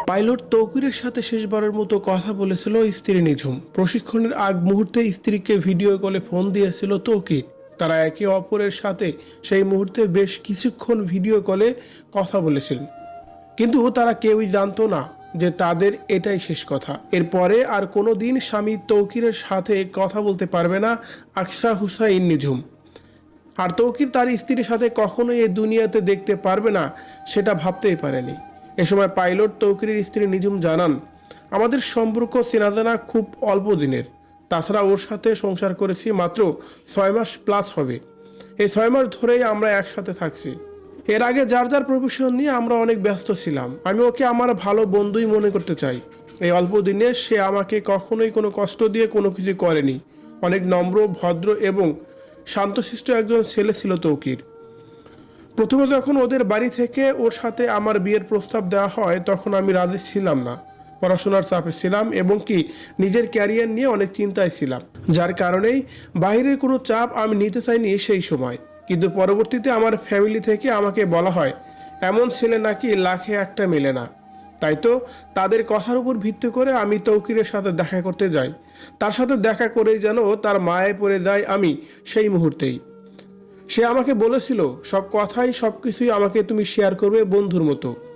Pilot তৌকিরের সাথে শেষবারের মতো কথা বলেছিল স্ত্রী নিঝুম। প্রশিক্ষণের আগ মুহূর্তে স্ত্রীকে ভিডিও কলে ফোন দিয়েছিল তৌকির। তারা একে অপরের সাথে সেই মুহূর্তে বেশ কিছুক্ষণ ভিডিও কলে কথা বলেছিলেন, কিন্তু তারা কেউই জানতো না যে তাদের এটাই শেষ কথা। এরপরে আর কোনো দিন স্বামী তৌকিরের সাথে কথা বলতে পারবে না আকসা হুসাইন নিঝুম। আর তৌকির তার স্ত্রীর সাথে কখনোই এই দুনিয়াতে দেখতে পারবে না, সেটা ভাবতেই পারেনি। এ সময় পাইলট তৌকিরের স্ত্রী নিঝুম জানান, আমাদের সম্পর্ক চেনাজানা খুব অল্প দিনের। তাছাড়া ওর সাথে সংসার করেছি মাত্র 6 মাস প্লাস হবে। এই 6 মাস ধরেই আমরা একসাথে থাকছি। এর আগে যার যার প্রফেশন নিয়ে আমরা অনেক ব্যস্ত ছিলাম। আমি ওকে আমার ভালো বন্ধুই মনে করতে চাই। এই অল্প দিনে সে আমাকে কখনোই কোনো কষ্ট দিয়ে কোনো কিছু করেনি। অনেক নম্র, ভদ্র এবং শান্তশিষ্ট একজন ছেলে ছিল তৌকির। প্রথমে যখন ওদের বাড়ি থেকে ওর সাথে আমার বিয়ের প্রস্তাব দেওয়া হয়, তখন আমি রাজি ছিলাম না। পড়াশোনার চাপে ছিলাম এবং কি নিজের ক্যারিয়ার নিয়ে অনেক চিন্তায় ছিলাম, যার কারণেই বাইরের কোনো চাপ আমি নিতে চাইনি সেই সময়। কিন্তু পরবর্তীতে আমার ফ্যামিলি থেকে আমাকে বলা হয় এমন ছেলে নাকি লাখে একটা মেলে না। তাই তো তাদের কথার উপর ভিত্তি করে আমি তৌকিরের সাথে দেখা করতে যাই। তার সাথে দেখা করেই যেন তার মায়ে পড়ে যায় আমি সেই মুহূর্তেই। সে আমাকে বলেছিল সব কথাই সব কিছুই আমাকে তুমি শেয়ার করবে বন্ধুর মতো।